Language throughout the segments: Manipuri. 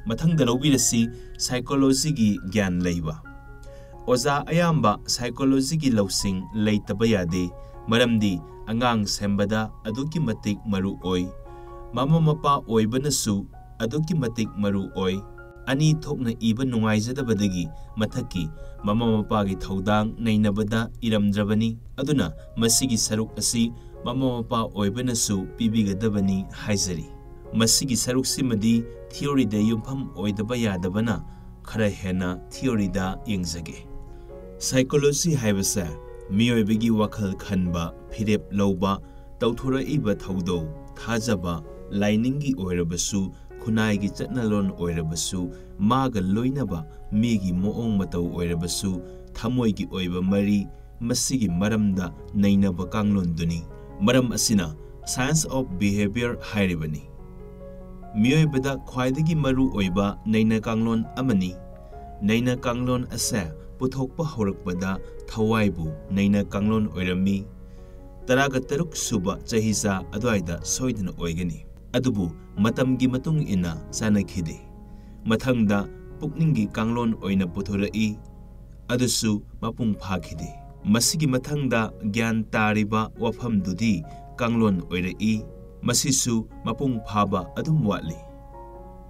Mathangda lawbirasi psychology gi gyan leiba. Oza ayamba psychology gi lawsing leitaba yade maramdi angang sembada aduki matik maru oi. Mama mapa oibanasu aduki matik maru oi. Ani thokna iba nungaijadabadagi mathaki mama mapagi thaudang nainabada iramdrabani aduna masigi saruk asi mama mapa oibanasu pibigadabani haizari. Masigi saruk simadi theory da yumpham oidaba yadabana khara hena theory da yengzage. Psychology haibasa miyoibagi wakhal khanba phirep lawba tawthura iba thawdo thajaba lainingi oirabasu khunai gi chatnalon oirabasu maga loinaba migi moong mataw oirabasu thamoi gi oiba mari masigi maramda nainaba kanglon duni maram asina science of behavior hairibani miyoibada khwaidagi maru oiba naina kanglon amani naina kanglon asa puthokpa horakpada thawaibu naina kanglon oirami taraga taruk suba chahisa adwaida soidna oigani adubu matamgi matung ina sanakhide mathangda pukninggi kanglon oina puthorai adusu mapung phakhide masigi mathangda gyan tariba wafam dudi kanglon oirai masisu mapung phaba adum watli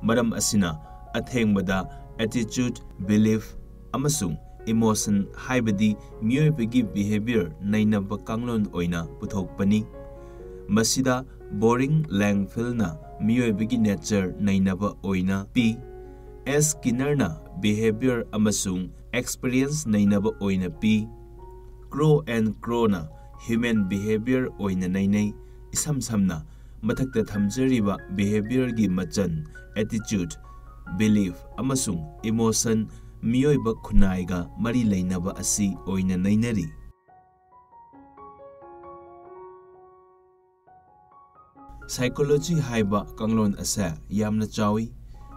maram asina athengbada attitude belief amasung emotion haibadi miyoibagi behavior nainaba kanglon oina puthokpani masida boring langfilna miyoibagi nature nainaba oina pi S. Skinnerna behavior amasung experience nainaba oina pi Crow and Crowna human behavior oina nainai isam samna mathakta thamjariba behavior gi machan attitude belief amasung emotion miyoiba khunaiga mari leinaba asi oina nainari psychology haiba kanglon asa yamna chawi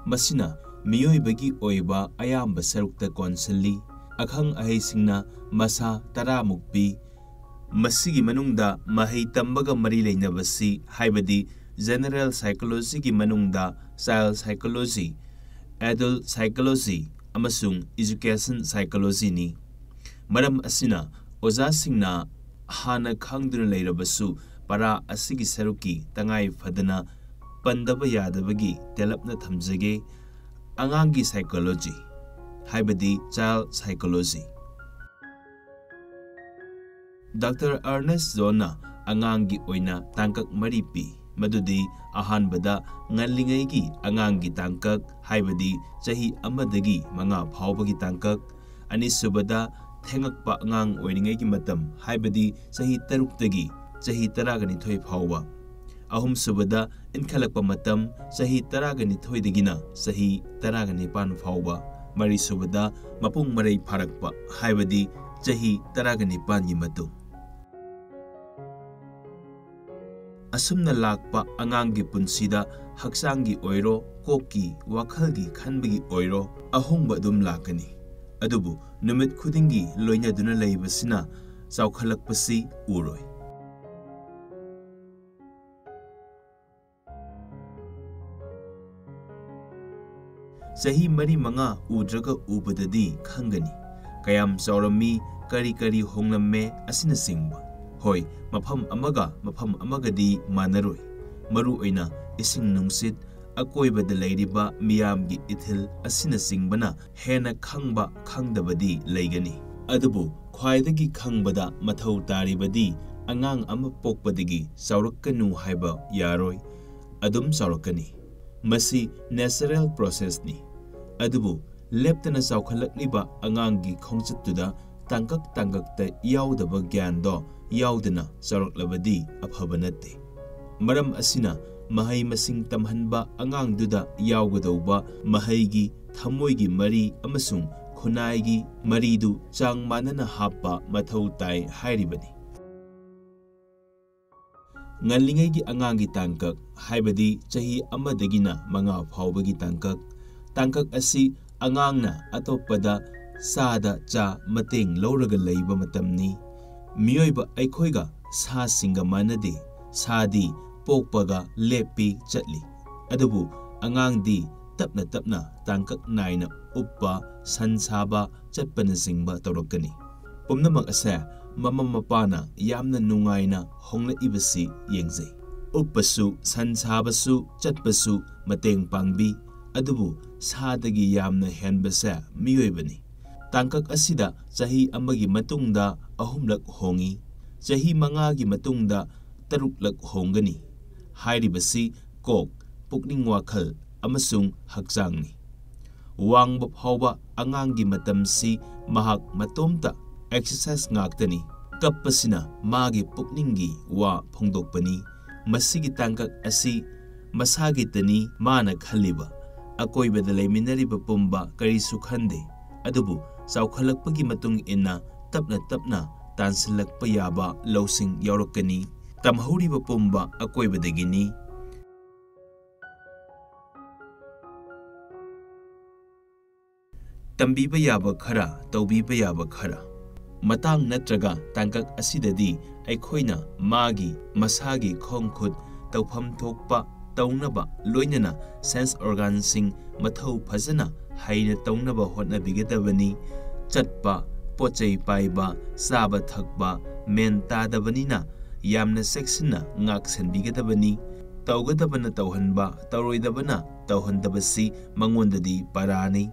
masina miyoibagi oiba ayamba sarukta konsalli akhang ahaisingna masa taramukpi masigi manungda mahai tambaga mari leinabasi haibadi general psychology gi manungda child psychology adult psychology amasung education psychology ni maram asina oza singna hana khangduna leirabasu para asigi saruki tangai fadana pandaba yadabagi telapna thamjage angangi psychology haibadi child psychology Dr. Ernest Zona angangi oina tangkak maripi madudi ahanbada ngallingaigi angangi tangkak haibadi chahi amadagi manga phawbagi tangkak anisubada thengakpa angang oiningaigi matam haibadi chahi taruktagi chahi 12 phawba ahum subada inkhalakpa matam chahi 12 dagina chahi 19 phawba mari subada mapung marai pharakpa haibadi chahi 19 gi matung asumna lakpa angangi punsida haksangi oiro koki wakhalgi khanbagi oiro ahongba dum lakani adubu numit khudingi loina duna leibasina chawkhalakpasi uroi sahi mari manga udraga ubadadi khangani kayam chawrami kari kari honglamme asina singba hoi mafam amagadi manaroi maru oina ising nungsit akoibada leiriba miyamgi ithil asina singbana hena khangba khangdabadi leigani adubu khwaidagi khangbada mathau taribadi angang ama pokpadagi chawrakkanu haiba yaroi adum chawrakkani masi natural process ni adubu leptana chawkhalakliba angangi khongchattuda tangkak tangkakta yaudaba gyando yaudana chawraklabadi afaba natte maram asina mahai masing tamhanba angang-duda yawgadauba mahaigi thamoigi mari amasung khunaigi maridu chang manana happa mathau tai hairibani ngallingaigi angangi tangkak haibadi chahi amadagina manga phawbagi tangkak asi angangna atopada sada cha mateng lauraga leiba matamni miyoiba aikhoiga sa singa manade sadi pokpaga lepi chatli adubu angangdi tapna tapna tangkak naina uppa san saba chatpana singba tawrakani pumnamak ase mama mapana yamna nungaina hongla ibasi yengzai uppasu san sabasu chatpasu mateng pangbi adubu sadagi yamna henbase miyoibani tangkak asida chahi amagi matungda ahumlak hongi chahi mangagi matungda taruklak hongani hairibasi kok pukning wakhal amasung hakjangni wangba phawba angangi matamsi mahak matomta exercise ngaktani kappasina magi pukningi wa phongdokpani masigi tangkak asi masagi tani mana khaliba akoibada leiminariba pumba karisu khande adubu chawkhalakpagi matung inna tapna tapna tansilakpa yaba losing yaurokani tamhuriba pumba akoibadagini tambiba yaba khara tawbiba yaba khara matang natraga tangkak asidadi aikhoina magi masagi khongkhut tawpham thokpa tawnaba loinana sense organ sing mathau phajana haina tawnaba hotnabigadabani chatpa pochai paiba saba thakba men tadabanina yamna seksina ngaksanbigadabani tawgadabana tawhanba tawroidabana tawhandabasi mangondadi parani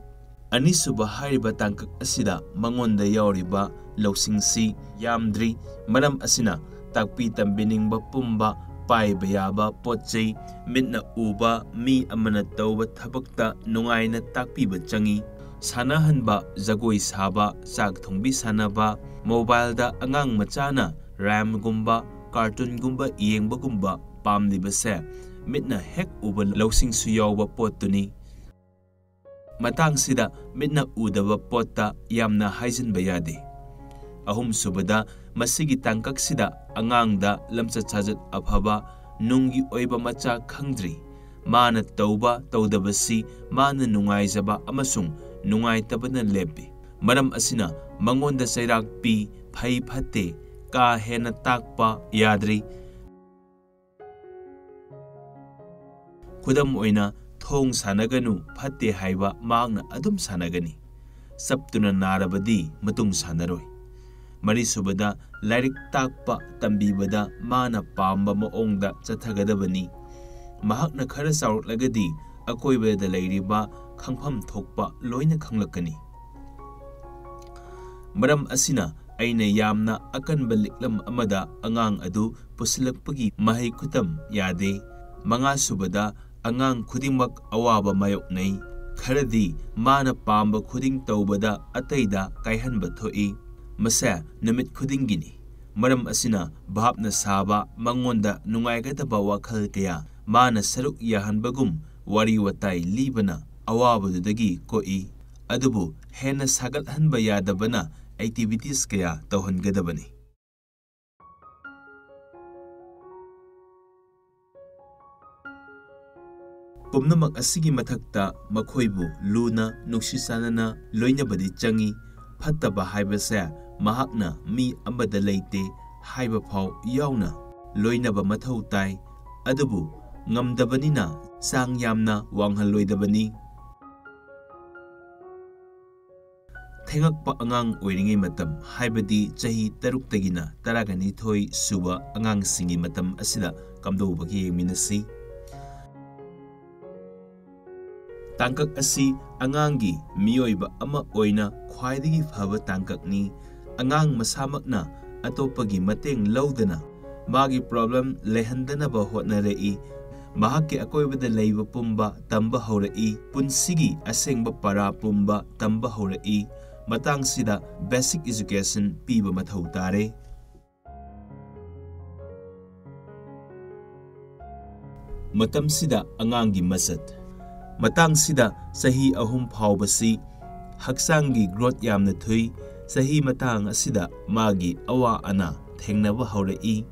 anisuba hariba tangkak asida mangonda yauriba losingsi yamdri maram asina takpi tambiningba pumba paiba yaba pochai mitna uba mi amana tawba thabakta nungaina takpiba changi sanahanba jagoi saba chak thongbi sanaba mobile da angang machana ram gumba cartoon gumba yengba gumba pamlibase mitna hek uba losing su yawba potuni matang sida mitna udaba potta yamna haijinba yade ahum subada masigi tangkak sida angangda lamcha chajat afaba nungi oiba macha khangdri mana tauba taudabasi mana nungaijaba amasung nungaitabana lepi maram asina mangonda chairak pi phai phatte ka hena takpa yadri khudam oina thong sanaganu phatte haiba magna adum sanagani saptuna narabadi matung sanaroi mari subada lairik takpa tambibada mana pamba maongda chathagadabani mahakna khara sauraklagadi akoibada lairiba khangpham thokpa loina khanglakani maram asina aina yamna akanba liklam amada angang adu pusilakpagi mahai kutam yade manga subada angang khudingmak awaba mayoknai kharadi mana pamba khuding tawbada ataida kaihanba thoi masa namit khudingini maram asina bhapna saba mangonda nungaigataba wakhal kaya mana saruk yahanbagum wari watai libana awabadudagi koi adubu hena sagathanba yadabana activities kaya tawhangadabani pumnamak asigi mathakta makhoibu luna nuksisanana loinabadi changi phattaba haibase mahakna mi amada leite haiba phau yauna loinaba mathau tai adubu ngamdabanina sang yamna wanghalloidabani thengakpa angang oiringai matam haibadi chahi 6 tagina 12 suba angang singi matam asida kamdobagi minasi tangkak asi angangi miyoiba ama oina khwaidagi phaba tangkakni angang masamakna atopagi mateng laudana magi problem lehandanaba hotnarei mahakki akoibada leiba pumba tamba horei punsigi asengba para pumba tamba horei matang sida basic education piba mathau tare matam sida angangi masat matang sida sahi ahum phawbasi haksangi growth yamna thui sahi matang asida magi awa ana thengnaba horei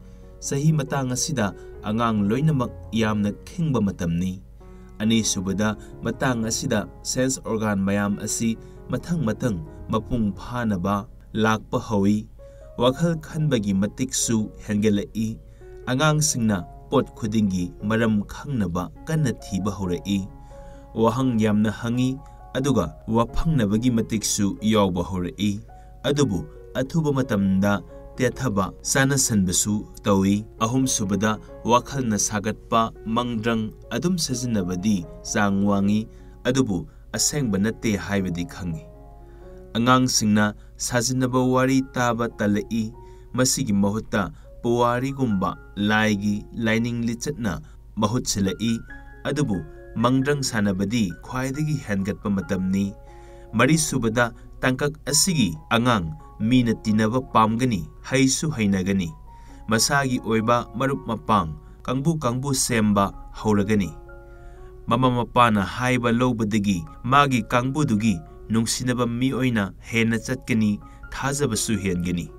sahi matang asida angang loinamak yamna khingba matamni ani subada matang asida sense organ mayam asi mathang mapung phanaba lakpa hawi wakhal khanbagi matiksu hengelai angang singna pot khudingi maram khangnaba kanna thiba horei wahang yamna hangi aduga wafangnabagi matiksu yawba horei adubu athuba matamda tethaba sanasanbasu tawi ahum subada wakhalna sagatpa mangdrang adum sajinabadi sangwangi adubu asengba natte haibadi khangi angang singna sajinaba wari taba talai masigi mahutta puwari gumba laigi lining lichatna mahut silai adubu mangdrang sanabadi khwaidagi hengatpa matamni mari subada tangkak asigi angang mina tinaba pamgani haisu hainagani masagi oiba marup mapang kangbu semba hauragani mama mapana haiba lobadagi magi kangbudugi nungsinaba mi oina hena chatkani thajabasu hengani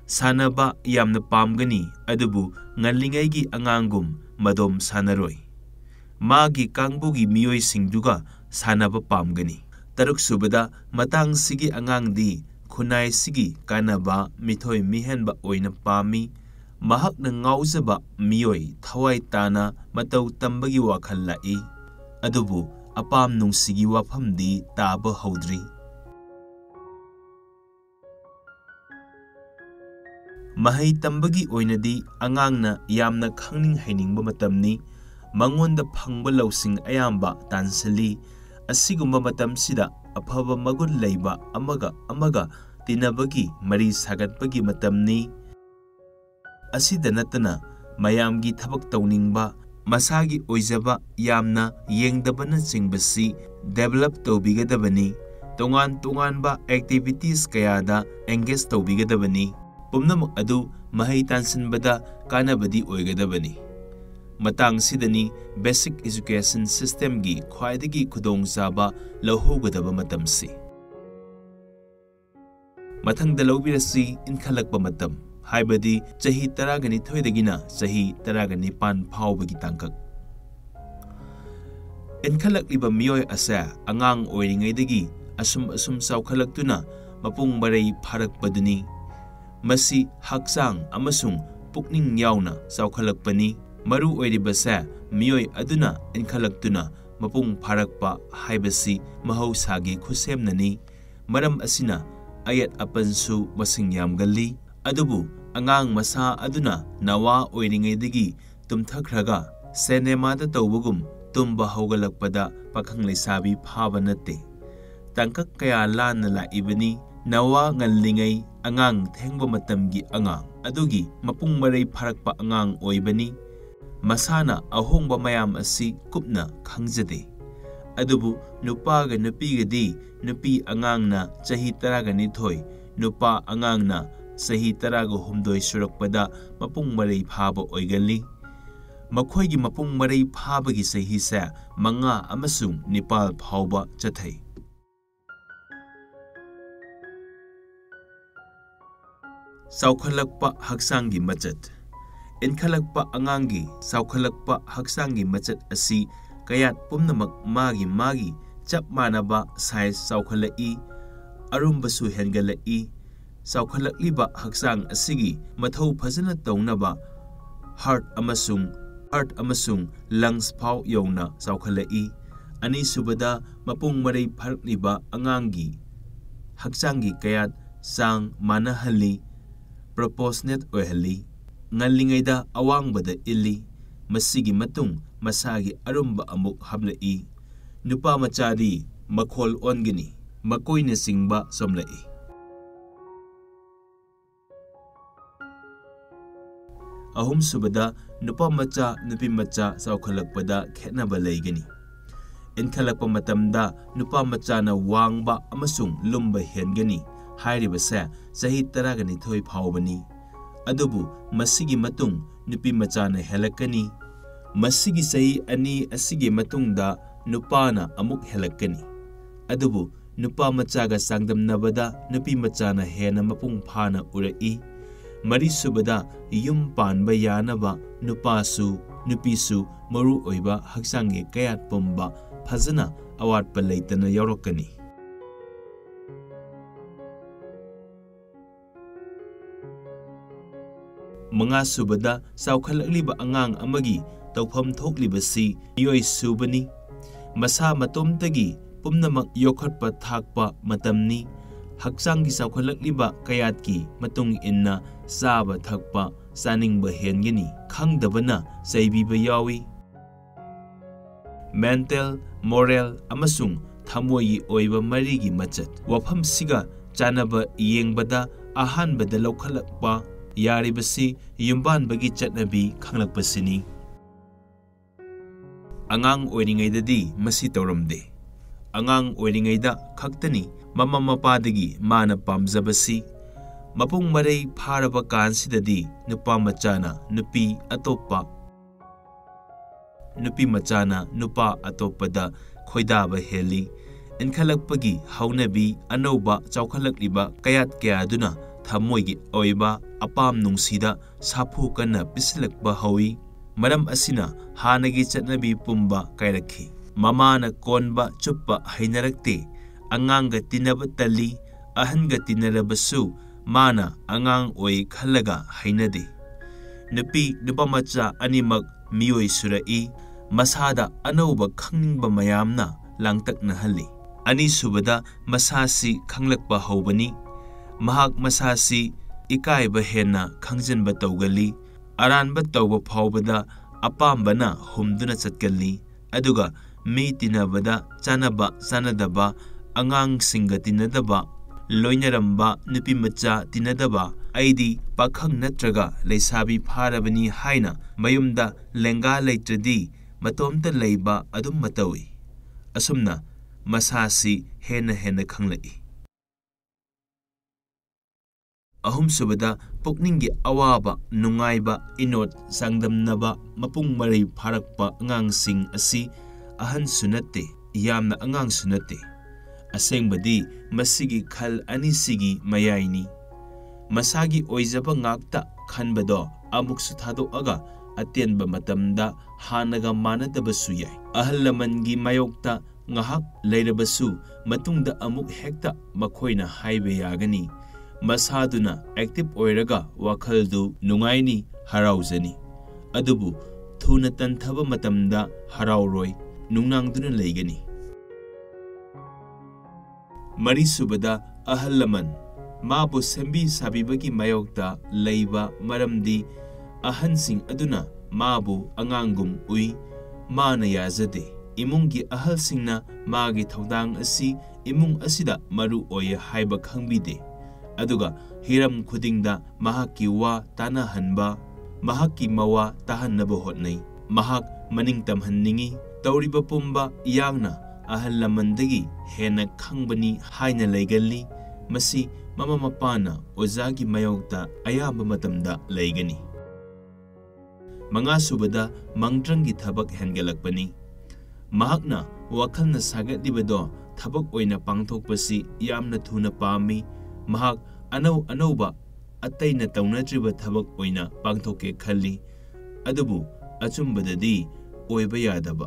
sanaba yamna pamgani adubu ngallingaigi angangum madom sanaroi magi kangbugi mioi singduga sanaba pamgani taruk subada matang sigi angangdi khunai sigi kanaba mithoi mihenba oina pami mahakna ngauzaba mioi thawai tana matau tambagi wakhal lai adubu apam nungsigi wafamdi taba haudri mahai tambagi oinadi angangna yamna khangning hainingba matamni mangonda phangba lausing ayamba tansali asigumba matamsida afaba magun leiba amaga tinabagi mari sagatpagi matamni asida natana mayamgi thabak tawningba masagi oijaba yamna yengdabana singbasi develop tawbigadabani tongan ba activities kayada engage tawbigadabani pumnamak adu mahai tansinbada kanabadi oigadabani matang sidani basic education system gi khwaidagi khudong zaba lohhogadaba matamsi mathangda lobirasi inkhalakpa matam haibadi chahi 12 dagina chahi 15 phawbagi tangkak inkhalakliba miyoi asa angang oiringaidagi asum saukhalактuna mapung marai pharakpaduni masi haksang amasung pukning yauna saukhalakpani maru oiribasa miyoi aduna inkhalактuna mapung pharakpa haibasi mahausagi khusemnani maram asina ayat apansu masing yamgalli adubu angang masa aduna nawa oiringaidagi tumthakhraga senemada tawbugum tumba haugalakpada pakhang leisabi phaba natte tangkak kaya lan laibani nawa ngallingai angang thengba matamgi angang adugi mapung marai pharakpa angang oibani masana ahongba mayam asi kupna khangjade adubu nupaga nupigadi nupi angangna chahi 12 nupa angangna chahi 13 surakpada mapung marai phaba oigali makhoigi mapung marai phabagi chahi sa manga amasung nipal phawba chathai saukhalakpa haksangi machat inkhalakpa angangi saukhalakpa haksangi machat asi kayat pumnamak magi chap manaba size saukhalai arumbasu hengalai saukhalakliba haksang asigi mathau phajana tawnaba heart amasung lungs phaw yona saukhalai ani subada mapung marai pharkliba angangi haksangi kayat sang manahali proportionate oihali ngallingaida awangbada illi masigi matung masagi arumba amuk hablai nupa machadi makhol ongani makoina singba somlai ahum subada nupa macha nupi macha saukhalakpada khetnaba leigani inkhalakpa matamda nupa macha na wangba amasung lumba hengani hairibasa chahi 12 phawbani adubu masigi matung nupi machana helakani masigi chahi ani asigi matungda nupana amuk helakani adubu nupa machaga sangdamnabada nupi machana hena mapung phana urai mari subada yum panba yanaba nupasu nupisu maru oiba haksangi kayat pumba phajana awatpa leitana yorokani manga subada saukhalakliba angang amagi tawpham thoklibasi miyoi subani masa matomtagi pumnamak yokhatpa thakpa matamni hakchanggi saukhalaklliba kayatki matung inna saba thakpa saningba hengeni khangdabana saibiba yawi mental moral amasung thamoyi oiba marigi machat wafam siga chanaba yengbada ahanbada laukhalakpa yaribasi yumbanbagi chatnabi khanglakpasini angang oiringaidadi masi tawramde angang oiringaida khaktani mama mapadagi mana pamjabasi mapung marai pharaba kansidadi nupa machana nupi machana nupa atopada khoidaba heli inkhalakpagi haunabi anauba chawkhalakliba kayat kayaduna thamoigi oiba apam nungsida saphu kana pisilakba hawi maram asina hanagi chatnabi pumba kairakhi mamana konba chuppa hainarakte anganga tinaba tali ahanga tinarabasu mana angang oi khalaga hainade nupi nupa macha animak miyoi surai masada anauba khangba mayamna langtakna halli ani subada masasi khanglakpa hobani mahak masasi ikaiba henna khangjanba tawgali aranba tawba phawbada apambana humduna chatkalli aduga mi tinabada chanaba sanadaba angang singa tinadaba loinaramba nupi macha tinadaba aidi pakhang natraga leisabi pharabani haina mayumda lenga leitradi matomta leiba adum matawi asumna masasi hena khanglai ahum subada pukningi awaba nungaiba inot sangdamnaba mapung marai pharakpa angangsing asi ahan sunate yamna angang sunate asengbadi masigi khal anisigi mayaini masagi oizaba ngakta khanbado amuksu thado-aga atenba matamda hanaga manadabasu yai ahal lamangi mayokta ngahak leirabasu matungda amuk hekta makoina haibe yagani masaduna active oiraga wakhaldu nungaini harauzani adubu thuna tanthaba matamda harauroi nungnangduna leigani mari subada ahal laman mabu sembi sabibagi mayokta leiba maramdi ahansing aduna mabu angangum ui mana yazade imungi ahal singna magi thaudang asi imung asida maru oye haiba khangbide aduga hiram khudingda mahaki wa tana hanba mahaki mawa tahannaba hotnai mahak maning tamhanningi tawriba pumba yangna ahal lamandagi hena khangbani haina leigalli masi mama mapana ozagi mayokta ayamba matamda leigani manga subada mangdrangi thabak hengelakpani mahakna wakhalna sagatlibedo thabak oina pangthokpasi yamna thuna pami mahak anauba ataina tawnatriba thabak oina pangthoke khalli adubu achumbadadi oiba yadaba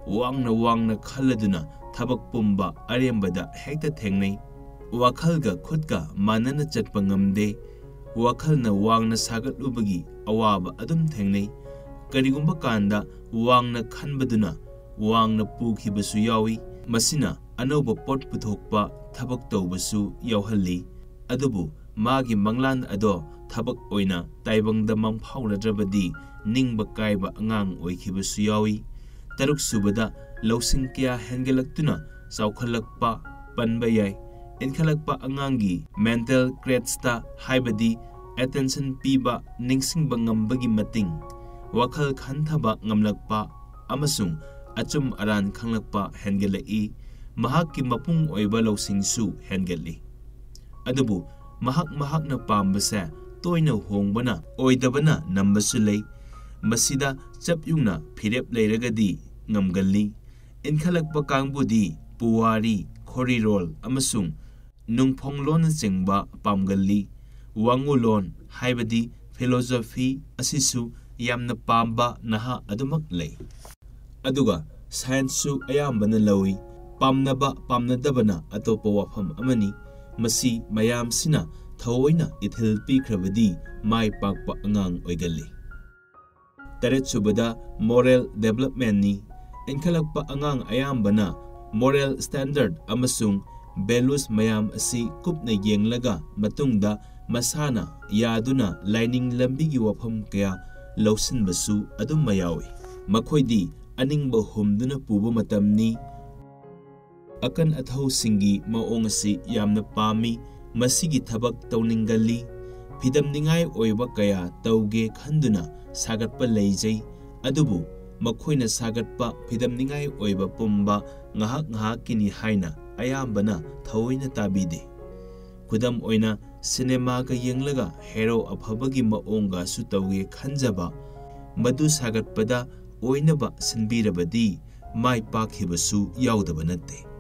wangna khalladuna thabak pumba arembada hekta thengnai wakhalga khudka manana chatpa ngamde wakhalna wangna sagatlubagi awaba adum thengnai karigumba kanda wangna khanbaduna wangna pukhibasu yawi masina anauba pot puthokpa thabak tawbasu yawhalli adubu magi manglan ado thabak oina taibangda mangphaunadrabadi ningba kaiba angang oikhibasu yawi taruk subada losing kya hengelaktuna saukhalakpa panba yai inkhalakpa angangi mental traits-ta haibadi attention piba ningsingba ngambagi mating wakhal khanthaba ngamlakpa amasung achum aran khanglakpa hengelai mahakki mapung oiba losingsu hengelli adubu mahakna pambase toina hongbana oidabana nambasu lei masida chapyungna phirep leiragadi ngamgalli inkhalakpa kangbudi puwari khorirol amasung nungphonglon chengba pamgalli wangulon haibadi philosophy asisu yamna pamba naha adumak lei aduga science su ayambana lawi pamnadabana atopa wafam amani masi mayam sina thawoina ithil pikhrabadi mai pakpa angang oigalli taret subada moral development ni Inkhalakpa angang ayambana moral standard amasung values mayam asi kupna yenglaga matungda masana yaduna lining lambigi wafam kaya lausinbasu adum mayawi. Makhoidi aningba humduna puba matamni akan athau singi maong asi yamna pami masigi thabak tawningali phidamningai oiba kaya tawge khanduna sagatpa leijai adubu makhoina sagatpa phidamningai oiba pumba ngahak kini haina ayambana thaoina tabide. Kudam oina cinema ga yenglaga hero aphabagi maonga su tawge khanjaba madu sagatpada oinaba sinbirabadi mai pakhibasu yaudaba natte.